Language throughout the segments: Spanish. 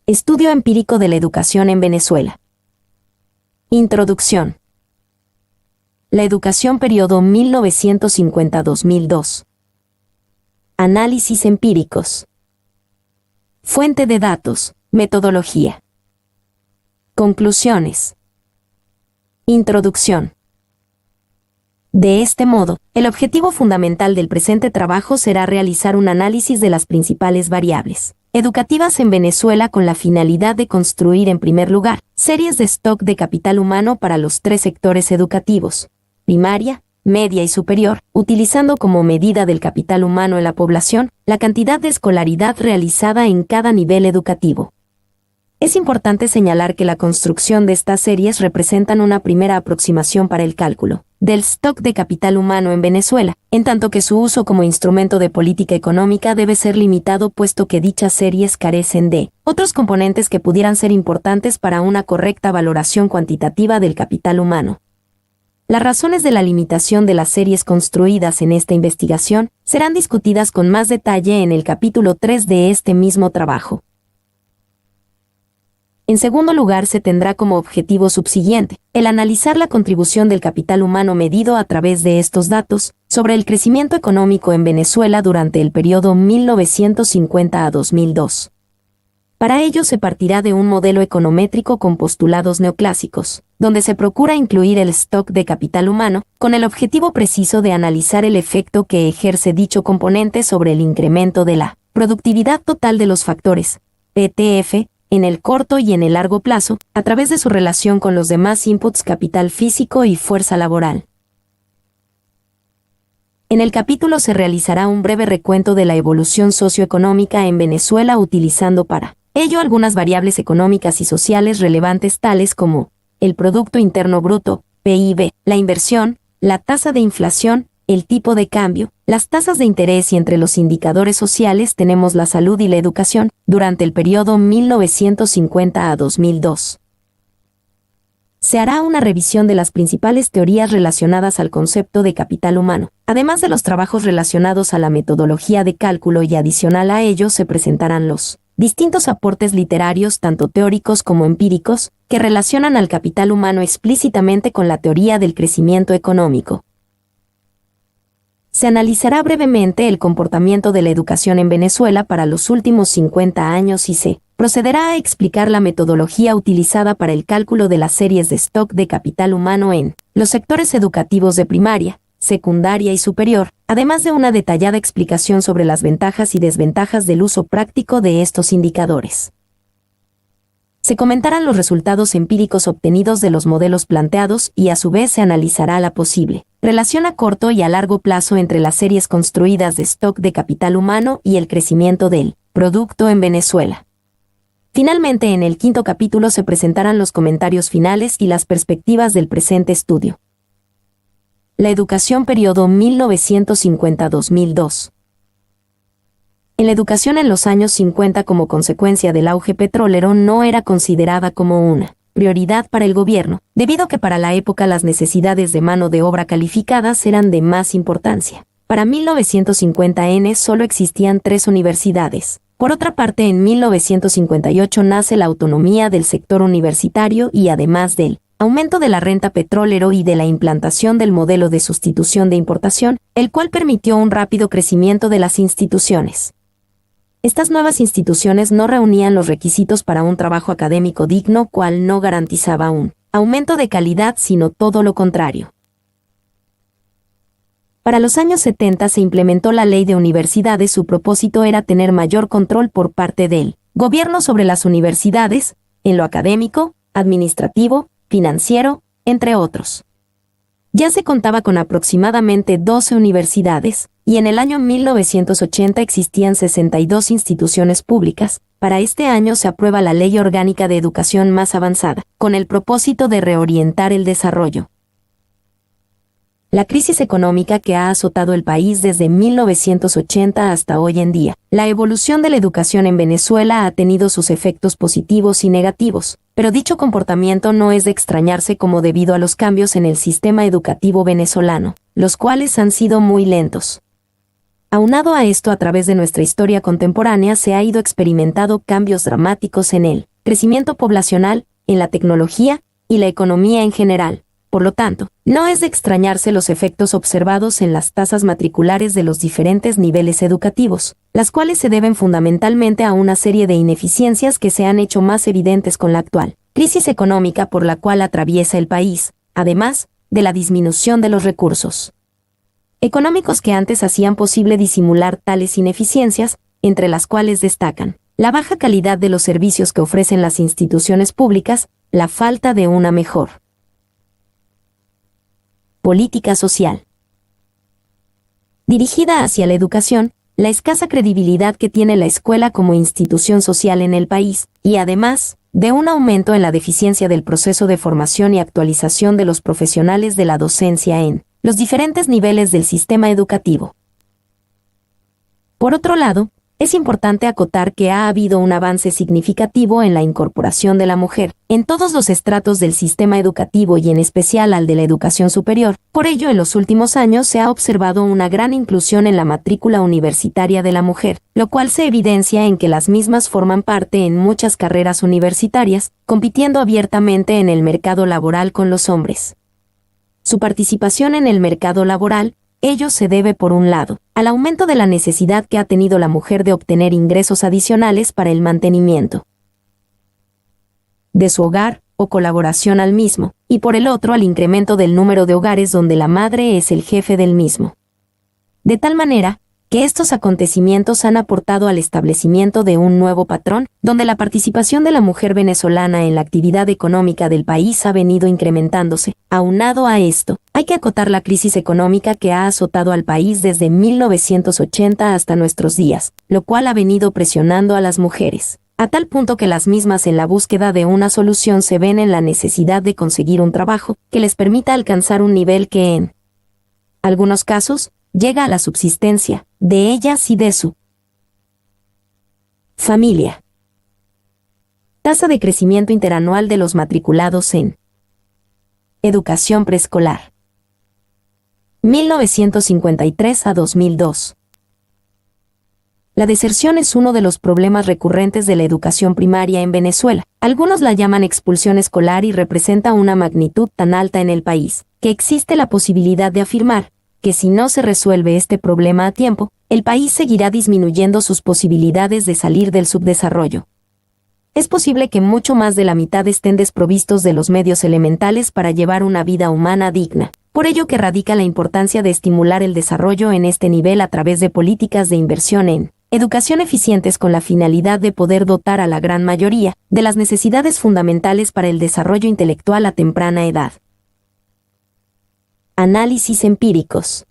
Estudio empírico de la educación en Venezuela. Introducción. La educación periodo 1950-2002. Análisis empíricos. Fuente de datos, metodología. Conclusiones. Introducción. De este modo, el objetivo fundamental del presente trabajo será realizar un análisis de las principales variables educativas en Venezuela con la finalidad de construir en primer lugar series de stock de capital humano para los tres sectores educativos, primaria, media y superior, utilizando como medida del capital humano en la población la cantidad de escolaridad realizada en cada nivel educativo. Es importante señalar que la construcción de estas series representan una primera aproximación para el cálculo del stock de capital humano en Venezuela, en tanto que su uso como instrumento de política económica debe ser limitado puesto que dichas series carecen de otros componentes que pudieran ser importantes para una correcta valoración cuantitativa del capital humano. Las razones de la limitación de las series construidas en esta investigación serán discutidas con más detalle en el capítulo 3 de este mismo trabajo. En segundo lugar, se tendrá como objetivo subsiguiente el analizar la contribución del capital humano medido a través de estos datos sobre el crecimiento económico en Venezuela durante el periodo 1950 a 2002. Para ello se partirá de un modelo econométrico con postulados neoclásicos, donde se procura incluir el stock de capital humano con el objetivo preciso de analizar el efecto que ejerce dicho componente sobre el incremento de la productividad total de los factores PTF en el corto y en el largo plazo, a través de su relación con los demás inputs capital físico y fuerza laboral. En el capítulo se realizará un breve recuento de la evolución socioeconómica en Venezuela utilizando para ello algunas variables económicas y sociales relevantes tales como el Producto Interno Bruto, PIB, la inversión, la tasa de inflación, el tipo de cambio, las tasas de interés y entre los indicadores sociales tenemos la salud y la educación durante el periodo 1950 a 2002. Se hará una revisión de las principales teorías relacionadas al concepto de capital humano, además de los trabajos relacionados a la metodología de cálculo y adicional a ello se presentarán los distintos aportes literarios tanto teóricos como empíricos que relacionan al capital humano explícitamente con la teoría del crecimiento económico. Se analizará brevemente el comportamiento de la educación en Venezuela para los últimos 50 años y se procederá a explicar la metodología utilizada para el cálculo de las series de stock de capital humano en los sectores educativos de primaria, secundaria y superior, además de una detallada explicación sobre las ventajas y desventajas del uso práctico de estos indicadores. Se comentarán los resultados empíricos obtenidos de los modelos planteados y a su vez se analizará la posible relación a corto y a largo plazo entre las series construidas de stock de capital humano y el crecimiento del producto en Venezuela. Finalmente, en el quinto capítulo se presentarán los comentarios finales y las perspectivas del presente estudio. La educación periodo 1950-2002. En la educación en los años 50 como consecuencia del auge petrolero no era considerada como una prioridad para el gobierno, debido a que para la época las necesidades de mano de obra calificadas eran de más importancia. Para 1950 solo existían 3 universidades. Por otra parte, en 1958 nace la autonomía del sector universitario y además del aumento de la renta petrolero y de la implantación del modelo de sustitución de importación, el cual permitió un rápido crecimiento de las instituciones. Estas nuevas instituciones no reunían los requisitos para un trabajo académico digno, cual no garantizaba un aumento de calidad, sino todo lo contrario. Para los años 70 se implementó la Ley de Universidades. Su propósito era tener mayor control por parte del gobierno sobre las universidades, en lo académico, administrativo, financiero, entre otros. Ya se contaba con aproximadamente 12 universidades, y en el año 1980 existían 62 instituciones públicas. Para este año se aprueba la Ley Orgánica de Educación más avanzada, con el propósito de reorientar el desarrollo. La crisis económica que ha azotado el país desde 1980 hasta hoy en día. La evolución de la educación en Venezuela ha tenido sus efectos positivos y negativos, pero dicho comportamiento no es de extrañarse como debido a los cambios en el sistema educativo venezolano, los cuales han sido muy lentos. Aunado a esto, a través de nuestra historia contemporánea se ha ido experimentando cambios dramáticos en el crecimiento poblacional, en la tecnología y la economía en general. Por lo tanto, no es de extrañarse los efectos observados en las tasas matriculares de los diferentes niveles educativos, las cuales se deben fundamentalmente a una serie de ineficiencias que se han hecho más evidentes con la actual crisis económica por la cual atraviesa el país, además de la disminución de los recursos económicos que antes hacían posible disimular tales ineficiencias, entre las cuales destacan la baja calidad de los servicios que ofrecen las instituciones públicas, la falta de una mejor política social dirigida hacia la educación, la escasa credibilidad que tiene la escuela como institución social en el país, y además, de un aumento en la deficiencia del proceso de formación y actualización de los profesionales de la docencia en los diferentes niveles del sistema educativo. Por otro lado, es importante acotar que ha habido un avance significativo en la incorporación de la mujer en todos los estratos del sistema educativo y en especial al de la educación superior. Por ello, en los últimos años se ha observado una gran inclusión en la matrícula universitaria de la mujer, lo cual se evidencia en que las mismas forman parte en muchas carreras universitarias, compitiendo abiertamente en el mercado laboral con los hombres. Su participación en el mercado laboral, ello se debe, por un lado, al aumento de la necesidad que ha tenido la mujer de obtener ingresos adicionales para el mantenimiento de su hogar o colaboración al mismo, y por el otro al incremento del número de hogares donde la madre es el jefe del mismo. De tal manera, que estos acontecimientos han aportado al establecimiento de un nuevo patrón, donde la participación de la mujer venezolana en la actividad económica del país ha venido incrementándose. Aunado a esto, hay que acotar la crisis económica que ha azotado al país desde 1980 hasta nuestros días, lo cual ha venido presionando a las mujeres, a tal punto que las mismas en la búsqueda de una solución se ven en la necesidad de conseguir un trabajo que les permita alcanzar un nivel que en algunos casos llega a la subsistencia de ellas y de su familia. Tasa de crecimiento interanual de los matriculados en educación preescolar. 1953 a 2002. La deserción es uno de los problemas recurrentes de la educación primaria en Venezuela. Algunos la llaman expulsión escolar y representa una magnitud tan alta en el país, que existe la posibilidad de afirmar que si no se resuelve este problema a tiempo, el país seguirá disminuyendo sus posibilidades de salir del subdesarrollo. Es posible que mucho más de la mitad estén desprovistos de los medios elementales para llevar una vida humana digna. Por ello que radica la importancia de estimular el desarrollo en este nivel a través de políticas de inversión en educación eficientes con la finalidad de poder dotar a la gran mayoría de las necesidades fundamentales para el desarrollo intelectual a temprana edad. Análisis empíricos.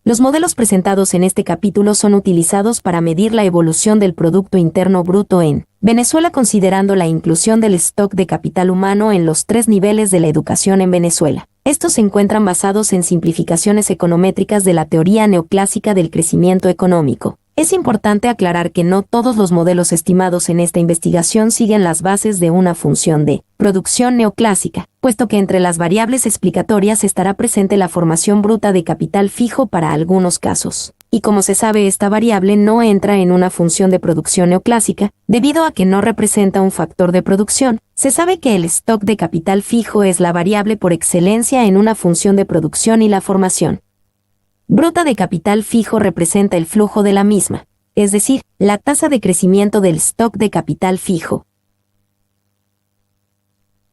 Los modelos presentados en este capítulo son utilizados para medir la evolución del Producto Interno Bruto en Venezuela considerando la inclusión del stock de capital humano en los 3 niveles de la educación en Venezuela. Estos se encuentran basados en simplificaciones econométricas de la teoría neoclásica del crecimiento económico. Es importante aclarar que no todos los modelos estimados en esta investigación siguen las bases de una función de producción neoclásica, puesto que entre las variables explicatorias estará presente la formación bruta de capital fijo para algunos casos. Y como se sabe, esta variable no entra en una función de producción neoclásica, debido a que no representa un factor de producción. Se sabe que el stock de capital fijo es la variable por excelencia en una función de producción y la formación bruta de capital fijo representa el flujo de la misma, es decir, la tasa de crecimiento del stock de capital fijo.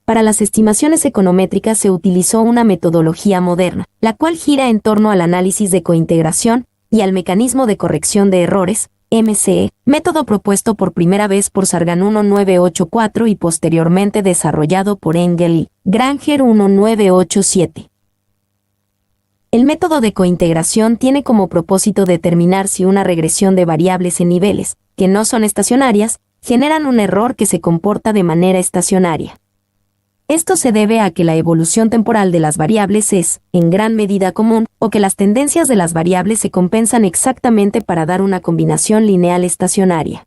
Para las estimaciones econométricas se utilizó una metodología moderna, la cual gira en torno al análisis de cointegración y al mecanismo de corrección de errores, MCE, método propuesto por primera vez por Sargan 1984 y posteriormente desarrollado por Engel y Granger 1987. El método de cointegración tiene como propósito determinar si una regresión de variables en niveles, que no son estacionarias, generan un error que se comporta de manera estacionaria. Esto se debe a que la evolución temporal de las variables es, en gran medida, común, o que las tendencias de las variables se compensan exactamente para dar una combinación lineal estacionaria.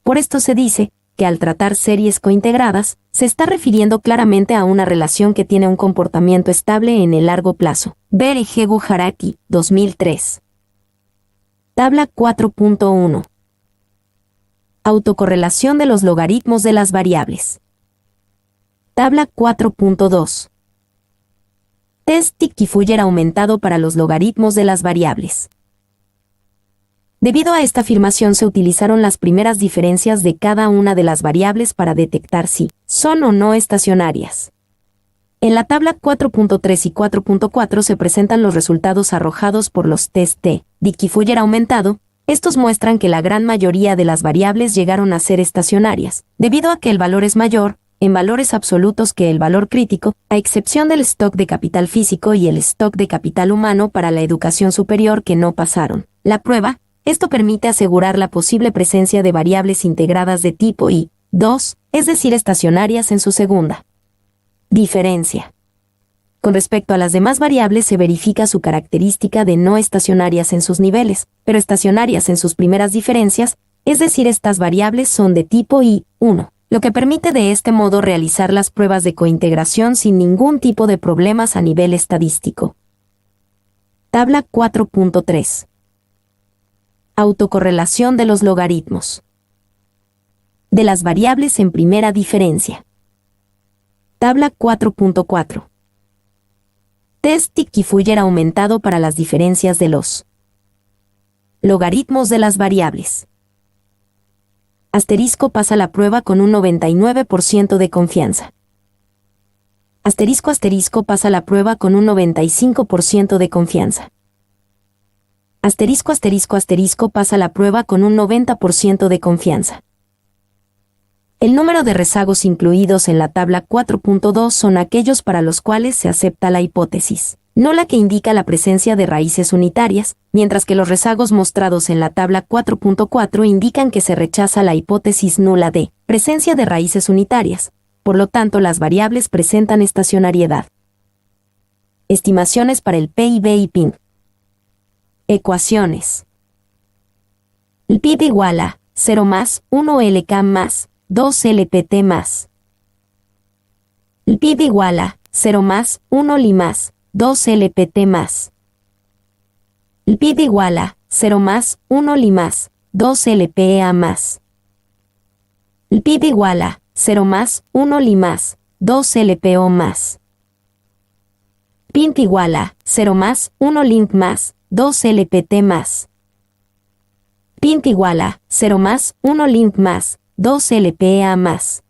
Por esto se dice que al tratar series cointegradas, se está refiriendo claramente a una relación que tiene un comportamiento estable en el largo plazo. Ver Egegu Haraki, 2003. Tabla 4.1. Autocorrelación de los logaritmos de las variables. Tabla 4.2. Test Tiki-Fuller aumentado para los logaritmos de las variables. Debido a esta afirmación se utilizaron las primeras diferencias de cada una de las variables para detectar si son o no estacionarias. En la tabla 4.3 y 4.4 se presentan los resultados arrojados por los test T. Tiki-Fuller aumentado. Estos muestran que la gran mayoría de las variables llegaron a ser estacionarias, debido a que el valor es mayor, en valores absolutos que el valor crítico, a excepción del stock de capital físico y el stock de capital humano para la educación superior que no pasaron la prueba. Esto permite asegurar la posible presencia de variables integradas de tipo I2, es decir, estacionarias en su segunda diferencia. Con respecto a las demás variables se verifica su característica de no estacionarias en sus niveles, pero estacionarias en sus primeras diferencias, es decir, estas variables son de tipo I1, lo que permite de este modo realizar las pruebas de cointegración sin ningún tipo de problemas a nivel estadístico. Tabla 4.3. Autocorrelación de los logaritmos de las variables en primera diferencia. Tabla 4.4. Test Tiki-Fuller aumentado para las diferencias de los logaritmos de las variables. Asterisco pasa la prueba con un 99% de confianza. Asterisco pasa la prueba con un 95% de confianza. Asterisco pasa la prueba con un 90% de confianza. El número de rezagos incluidos en la tabla 4.2 son aquellos para los cuales se acepta la hipótesis, no la que indica la presencia de raíces unitarias, mientras que los rezagos mostrados en la tabla 4.4 indican que se rechaza la hipótesis nula de presencia de raíces unitarias. Por lo tanto, las variables presentan estacionariedad. Estimaciones para el PIB y PIB. Ecuaciones. El PIB igual a 0 más 1 LK más 2 LPT más. El PIB igual a 0 más 1 Li más 2 LPT más. El PIB igual a 0 más 1 Li más 2 LPA más. El PIB igual a 0 más 1 Li más 2 LPO más. PIB igual a 0 más 1 Li más 2 LPT más. PIB igual a 0 más 1 Li más 2 LPA más.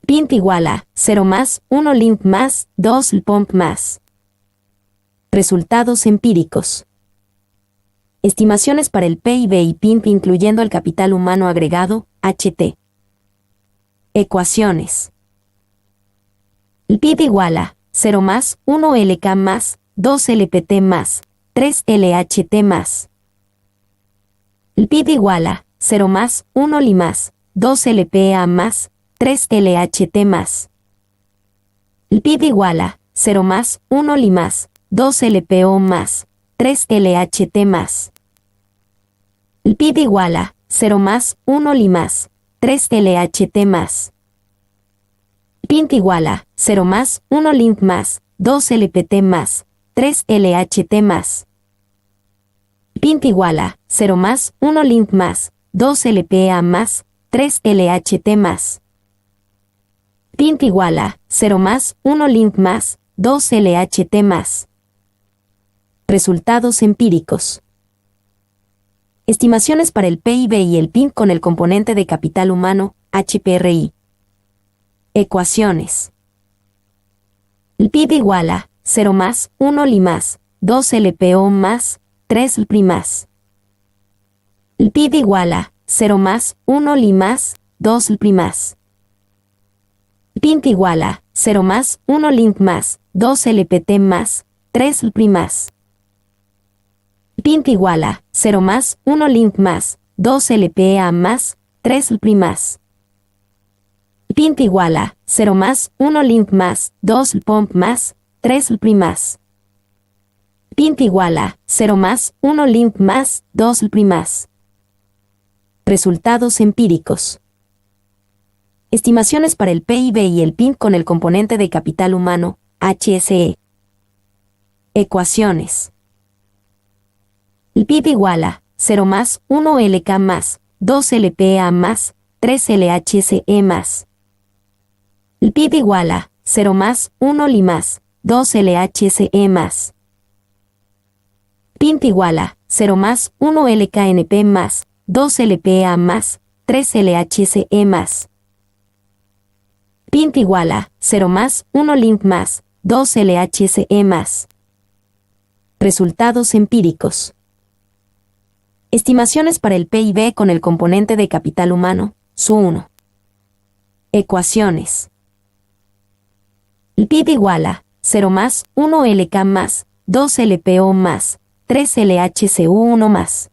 PIB igual a 0 más 1 Li más 2 LPOMP más. Resultados empíricos. Estimaciones para el PIB y PIB incluyendo el capital humano agregado, HT. Ecuaciones. El PIB igual a 0 más 1 LK más 2 LPT más 3 LHT más. El PIB igual a 0 más 1 Li más 2 LPA más 3 LHT más. El PIB igual a 0 más 1 Li más 2 LPO más 3 LHT más. El PIB igual a 0 más 1 Li más 3 LHT más. PIB igual a 0 más 1 Li más 2 LPT más 3 LHT más. PIB igual a 0 más 1 Li más 2 LPA más 3 LHT más. PIB igual a 0 más 1 Li más 2 LHT más. Resultados empíricos. Estimaciones para el PIB y el PIB con el componente de capital humano, HPRI. Ecuaciones. El PIB igual a 0 más 1 Li más 2 LPO más 3 LPRI más. El PIB igual a 0 más 1 Li más 2 LPRI más. PIB igual a 0 más 1 Li más 2 LPT más 3 LPRI más. PIB igual a 0 más 1 Li más 2 LPA más 3 LPRI más. PIB igual a 0 más 1 Li más 2 LPOMP más 3 LPRI más. PIB igual a 0 más 1 Li más 2 LPRI más. Resultados empíricos. Estimaciones para el PIB y el PIB con el componente de capital humano, HSE. Ecuaciones. El PIB igual a 0 más 1 LK más 2 LPA más 3 LHSE más. El PIB igual a 0 más 1 Li más 2 LHSE más. PIB igual a 0 más 1 LKNP más 2 LPA más 3 LHSE más. PIB igual a 0 más 1 LIMP más 2 LHSE más. Resultados empíricos. Estimaciones para el PIB con el componente de capital humano, SU1. Ecuaciones. El PIB igual a 0 más 1 LK más 2 LPO más 3 LHCU1 más.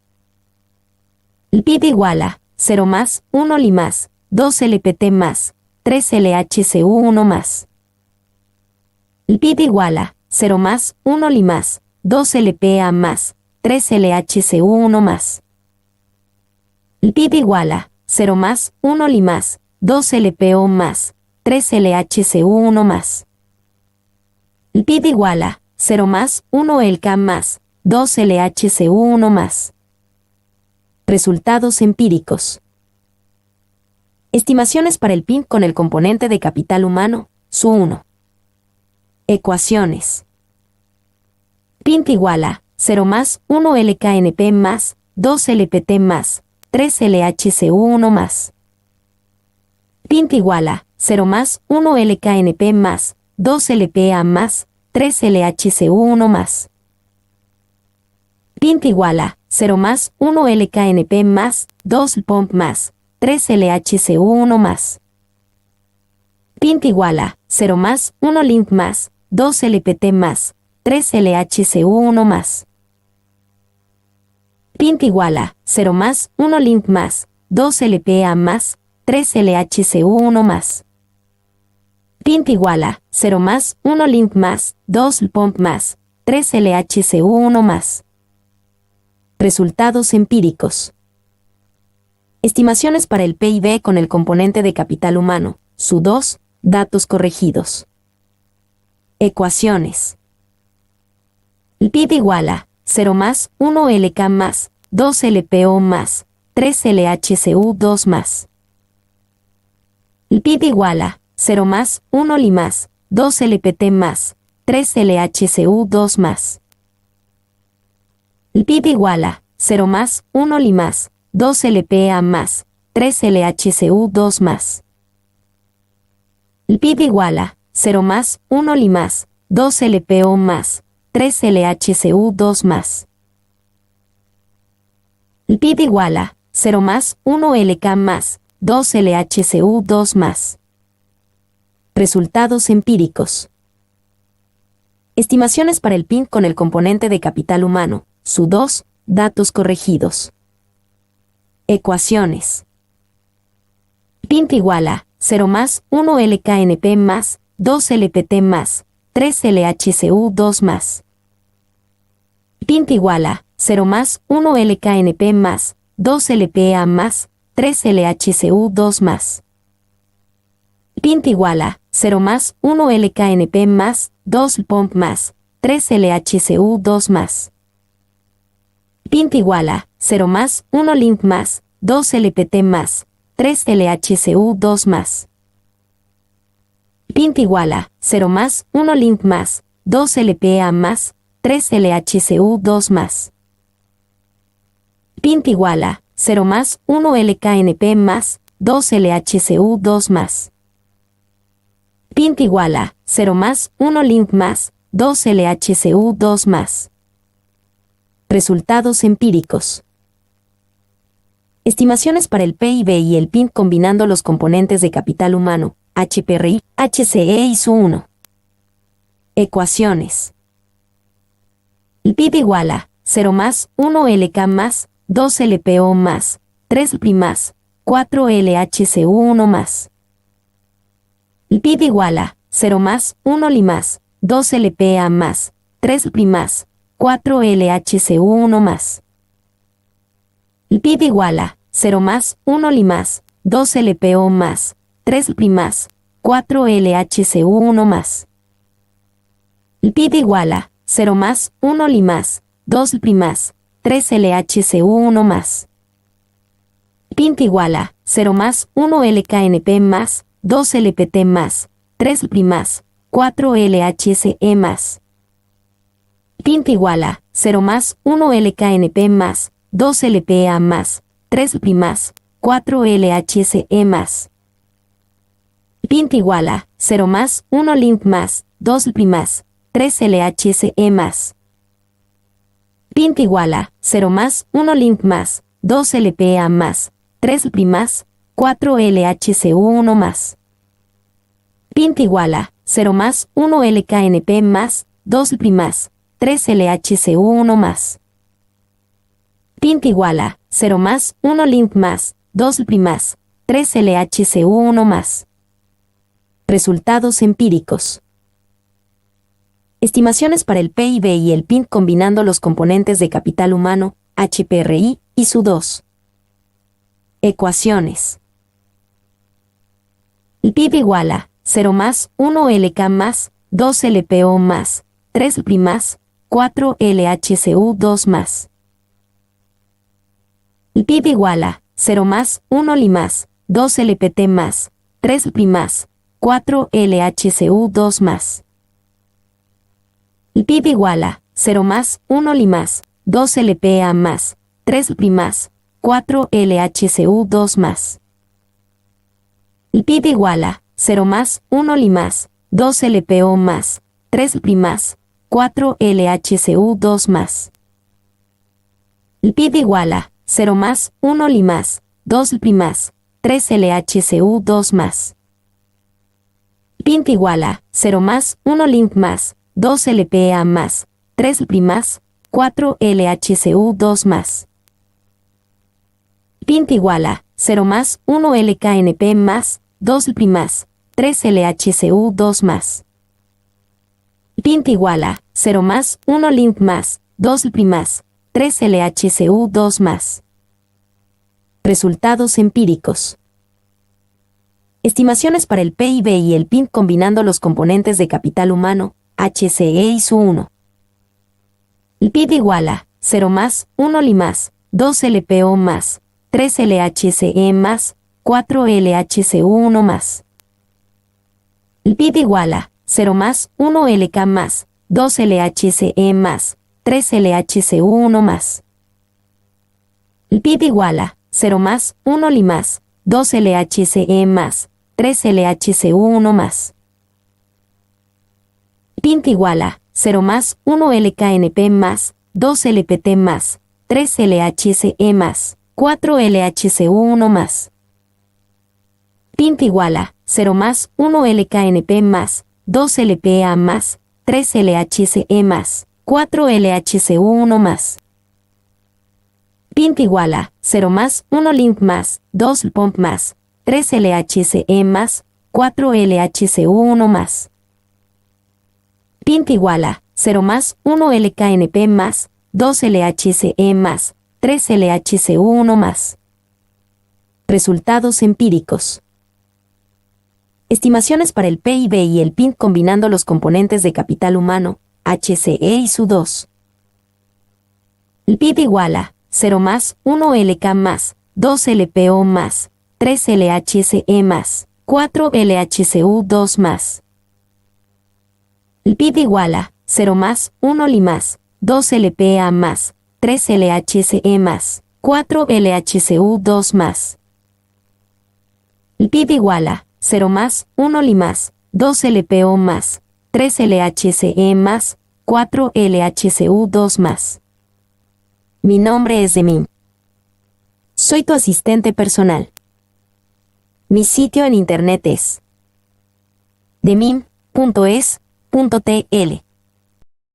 El PIB igual a 0 más 1 Li más 2 LPT más 3 LHCU1 más. El PIB igual a 0 más 1 Li más 2 LPA más 3 LHCU1 más. El PIB igual a 0 más 1 Li más 2 LPO más 3 LHCU1 más. El PIB igual a 0 más 1 LK más 2 LHCU1 más. Resultados empíricos. Estimaciones para el PIB con el componente de capital humano, SU1. Ecuaciones. PIB igual a 0 más 1 LKNP más 2 LPT más 3 LHCU1 más. PIB igual a 0 más 1 LKNP más 2 LPA más 3 LHCU1 más. PIB igual a 0 más 1 LKNP más 2 LPOMP más 3 LHCU1 más. PIB igual a 0 más 1 LIMP más 2 LPT más 3 LHCU1 más. PIB igual a 0 más 1 LIMP más 2 LPA más 3 LHCU1 más. PIB igual a 0 más 1 LIMP más 2 LPOMP más 3 LHCU1 más. Resultados empíricos. Estimaciones para el PIB con el componente de capital humano, SU2, datos corregidos. Ecuaciones. El PIB igual a 0 más 1 LK más 2 LPO más 3 LHCU2 más. El PIB igual a 0 más 1 Li más 2 LPT más 3 LHCU2 más. El PIB igual a 0 más 1 Li más 2 LPA más 3 LHCU2 más. El PIB igual a 0 más 1 Li más 2 LPO más 3 LHCU2 más. El PIB igual a 0 más 1 LK más 2 LHCU2 más. Resultados empíricos. Estimaciones para el PIB con el componente de capital humano, SU2, datos corregidos. Ecuaciones. PIB igual a 0 más 1 LKNP más 2 LPT más 3 LHCU2 más. PIB igual a 0 más 1 LKNP más 2 LPA más 3 LHCU2 más. PIB igual a 0 más 1 LKNP más 2 LPOMP más 3 LHCU2 más. PIB igual a 0 más 1 LIMP más 2 LPT más 3 LHCU2 más. PIB igual a 0 más 1 LIMP más 2 LPA más 3 LHCU2 más. PIB igual a 0 más 1 LKNP más 2 LHCU2 más. PIB igual a 0 más 1 LIMP más 2 LHCU2 más. Resultados empíricos. Estimaciones para el PIB y el PIB combinando los componentes de capital humano, HPRI, HCE y SU1. Ecuaciones. El PIB igual a 0 más 1 LK más 2 LPO más 3 LPI más 4 LHCU1 más. El PIB igual a 0 más 1 Li más 2 LPA más 3 LPI más 4 LHCU1 más. El PIB igual a 0 más 1 Li más 2 LPO más 3 más, 4 LHCl más. El PIB igual a 0 más, 1 Li más, 2 Li más, 3 LHCl más. PINT igual a 0 más, 1 LKNP más, 2 LPT más, 3 Li más, 4 LHCe más. PINT igual a 0 más, 1 LKNP más, 2 LPA más, 3 Li más, 4 LHCe más. PINT igual a 0 más, 1 LINT más, 2 Li más, 3 LHCe más. PINT igual a 0 más, 1 LINT más, 2 LPA más, 3 Li más, 4 LHCl más. PINT igual a 0 más, 1 LKNP más, 2 Li más, 3 LHCl más. PINT igual a 0 más, 1 LINT más, 2 Li más, 3 LHCl más. Resultados empíricos. Estimaciones para el PIB y el PINT combinando los componentes de capital humano, HPRI, y su 2. Ecuaciones. El PIB igual a 0 más, 1 LK más, 2 LPO más, 3 Li más, 4 LHCU2 más. El PIB igual a 0 más, 1 Li más, 2 LPT más, 3 Li más, 4 LHCU2 más. El PIB igual a 0 más, 1 Li más, 2 LPA más, 3 Li más, 4 LHCU2 más. El PIB igual a 0 más, 1 Li más, 2 LPO más, 3 Li más, 4 LHCU2 más. El PIB igual a 0 más, 1 Li más, 2 Li más, 3 LHCU2 más. PINT igual a 0 más, 1 LINT más, 2 LPA más, 3 Li más, 4 LHCU2 más. PINT igual a 0 más, 1 LKNP más, 2 Li más, 3 LHCU2 más. PINT igual a 0 más, 1 LINT más, 2 Li más, 3 LHCU2 más. Resultados empíricos. Estimaciones para el PIB y el PINT combinando los componentes de capital humano, HCE y su 1. El PIB igual a 0 más, 1 Li más, 2 LPO más, 3 LHCe más, 4 LHCu1 más. El PIB igual a 0 más, 1 LK más, 2 LHCe más, 3 LHCu1 más. El PIB igual a 0 más, 1 Li más, 2 LHCe más, 3 LHCu1 más. PINT igual a 0 más, 1 LKNP más, 2 LPT más, 3 LHCe más, 4 LHCu1 más. PINT igual a 0 más, 1 LKNP más, 2 LPA más, 3 LHCe más, 4 LHCu1 más. PINT igual a 0 más, 1 LINT más, 2 LPOMP más, 3 LHCe más, 4 LHCu1 más. PINT igual a 0 más, 1 LKNP más, 2 LHCe más, 3 LHCu1 más. Resultados empíricos. Estimaciones para el PIB y el PINT combinando los componentes de capital humano, HCE y su 2. El PIB igual a 0 más, 1 LK más, 2 LPO más, 3 LHCe más, 4 LHCu2 más. El PIB igual a 0 más, 1 Li más, 2 LPA más, 3 LHCe más, 4 LHCu2 más. El PIB igual a 0 más, 1 Li más, 2 LPO más, 3 LHCe más, 4 LHCu2 más. Mi nombre es Demim. Soy tu asistente personal. Mi sitio en internet es demim.es.tl.